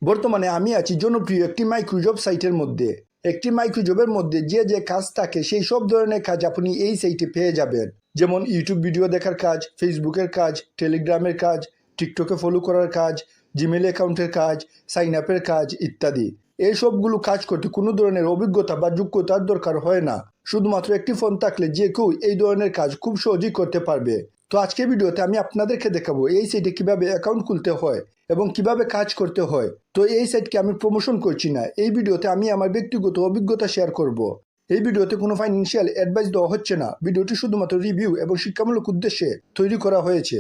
বর্তমানে আমি আছি জনপ্রিয় একটি মাইক্রোজব সাইটের মধ্যে। একটি মাইক্রোজবের মধ্যে যে কাজ থাকে সেই সব ধরনের কাজ আপনি এই সাইটে পেয়ে যাবেন। যেমন ইউটিউব ভিডিও দেখার কাজ, ফেসবুকের কাজ, টেলিগ্রামের কাজ, টিকটকে ফলো করার কাজ, জিমেল অ্যাকাউন্টের কাজ, সাইন আপের কাজ ইত্যাদি। এই সবগুলো কাজ করতে কোনো ধরনের অভিজ্ঞতা বা যোগ্যতার দরকার হয় না। শুধুমাত্র একটি ফোন থাকলে যে কেউ এই ধরনের কাজ খুব সহজেই করতে পারবে। তো আজকের ভিডিওতে আমি আপনাদেরকে দেখাবো এই সাইটে কিভাবে অ্যাকাউন্ট খুলতে হয় এবং কিভাবে কাজ করতে হয়। তো এই সাইটকে আমি প্রমোশন করছি না, এই ভিডিওতে আমি আমার ব্যক্তিগত অভিজ্ঞতা শেয়ার করব। এই ভিডিওতে কোনো ফাইন্যান্সিয়াল অ্যাডভাইস দেওয়া হচ্ছে না, ভিডিওটি শুধুমাত্র রিভিউ এবং শিক্ষামূলক উদ্দেশ্যে তৈরি করা হয়েছে।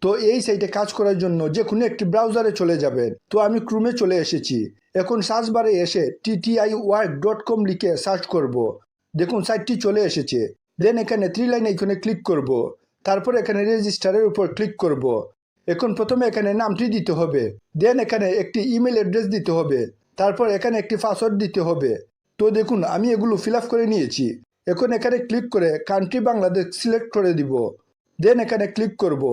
তো এই সাইটে কাজ করার জন্য যে কোনো একটি ব্রাউজারে চলে যাবেন। তো আমি ক্রোমে চলে এসেছি। এখন সার্চ বারে এসে ttiwork.com লিখে সার্চ করব। দেখুন সাইটটি চলে এসেছে। দেন এখানে 3 লাইন আইকনে ক্লিক করব। তারপর এখানে রেজিস্টারের উপর ক্লিক করব। এখন প্রথমে এখানে নামটি দিতে হবে। দেন এখানে একটি ইমেল অ্যাড্রেস দিতে হবে। তারপর এখানে একটি পাসওয়ার্ড দিতে হবে। তো দেখুন আমি এগুলো ফিল আপ করে নিয়েছি। এখন এখানে ক্লিক করে কান্ট্রি বাংলাদেশ সিলেক্ট করে দিব। দেন এখানে ক্লিক করব।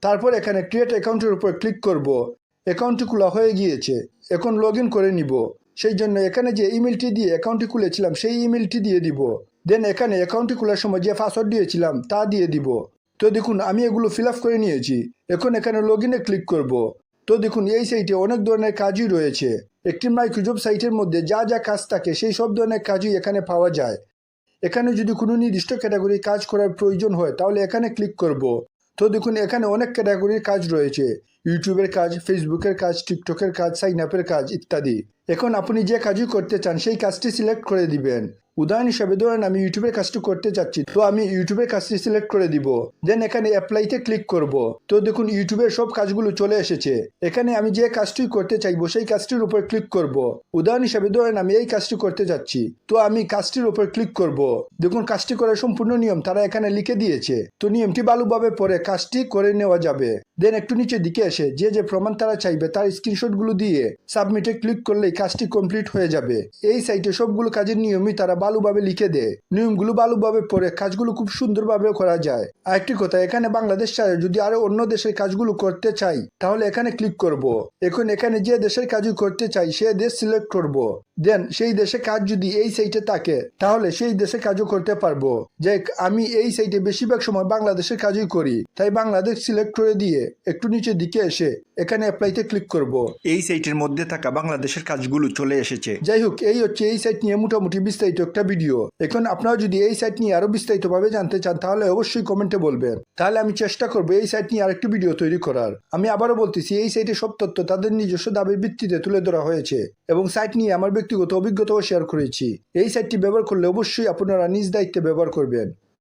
তারপর এখানে ক্রিয়েট অ্যাকাউন্টের উপর ক্লিক করব। অ্যাকাউন্টটি খোলা হয়ে গিয়েছে। এখন লগ ইন করে নিব। সেই জন্য এখানে যে ইমেলটি দিয়ে অ্যাকাউন্টটি খুলেছিলাম সেই ইমেলটি দিয়ে দিব। দেন এখানে অ্যাকাউন্টটি খোলার সময় যে পাসওয়ার্ড দিয়েছিলাম তা দিয়ে দিব। তো দেখুন আমি এগুলো ফিল আপ করে নিয়েছি। এখন এখানে লগ ইনে ক্লিক করব। তো দেখুন এই সাইটে অনেক ধরনের কাজই রয়েছে। একটি মাইক্রোজব সাইটের মধ্যে যা কাজ থাকে সেই সব ধরনের কাজই এখানে পাওয়া যায়। এখানে যদি কোনো নির্দিষ্ট ক্যাটাগরির কাজ করার প্রয়োজন হয় তাহলে এখানে ক্লিক করব। তো দেখুন এখানে অনেক ক্যাটাগরির কাজ রয়েছে। ইউটিউবের কাজ, ফেসবুকের কাজ, টিকটকের কাজ, সাইন আপের কাজ ইত্যাদি। এখন আপনি যে কাজই করতে চান সেই কাজটি সিলেক্ট করে দিবেন। উদাহরণ হিসাবে ধরেন আমি ইউটিউবের কাজটি করতে চাচ্ছি, তো আমি ইউটিউবের কাজটি সিলেক্ট করে দিব। দেন এখানে অ্যাপ্লাইতে ক্লিক করব। তো দেখুন ইউটিউবের সব কাজগুলো চলে এসেছে। এখানে আমি যে কাজটি করতে চাইবো সেই কাজটির উপর ক্লিক করব। উদাহরণ হিসাবে ধরেন আমি এই কাজটি করতে যাচ্ছি, তো আমি কাজটির উপর ক্লিক করব। দেখুন কাজটি করার সম্পূর্ণ নিয়ম তারা এখানে লিখে দিয়েছে। তো নিয়মটি ভালোভাবে পড়ে কাজটি করে নেওয়া যাবে। দেন একটু নিচের দিকে এসে যে প্রমাণ তারা চাইবে তার স্ক্রিনশটগুলো দিয়ে সাবমিটে ক্লিক করলেই কাজটি কমপ্লিট হয়ে যাবে। এই সাইটে সবগুলো কাজের নিয়মই তারা ভালোভাবে লিখে দেয়। নিয়মগুলো ভালোভাবে পড়ে কাজগুলো খুব সুন্দরভাবে করা যায়। আরেকটি কথা, এখানে বাংলাদেশ ছাড়া যদি আরো অন্য দেশের কাজগুলো করতে চাই তাহলে এখানে ক্লিক করব। এখন এখানে যে দেশের কাজই করতে চাই সে দেশ সিলেক্ট করব। দেন সেই দেশে কাজ যদি এই সাইটে থাকে তাহলে সেই দেশে কাজও করতে পারবো। যে আমি এই সাইটে বেশিরভাগ সময় বাংলাদেশের কাজই করি, তাই বাংলাদেশ সিলেক্ট করে দিয়ে একটু নিচের দিকে এসে এখানে অ্যাপ্লাইতে ক্লিক করব। এই সাইটের মধ্যে থাকা বাংলাদেশের কাজগুলো চলে এসেছে। যাই হোক, এই হচ্ছে এই সাইট নিয়ে মোটামুটি বিস্তারিত একটা ভিডিও। এখন আপনারা যদি এই সাইট নিয়ে আরো বিস্তারিতভাবে জানতে চান তাহলে অবশ্যই কমেন্টে বলবেন, তাহলে আমি চেষ্টা করবো এই সাইট নিয়ে আরেকটি ভিডিও তৈরি করার। আমি আবারও বলতেছি এই সাইটে সব তথ্য তাদের নিজস্ব দাবির ভিত্তিতে তুলে ধরা হয়েছে এবং সাইট নিয়ে আমার ব্যক্তিগত অভিজ্ঞতাও শেয়ার করেছি। এই সাইটটি ব্যবহার করলে অবশ্যই আপনারা নিজ দায়িত্বে ব্যবহার করবেন।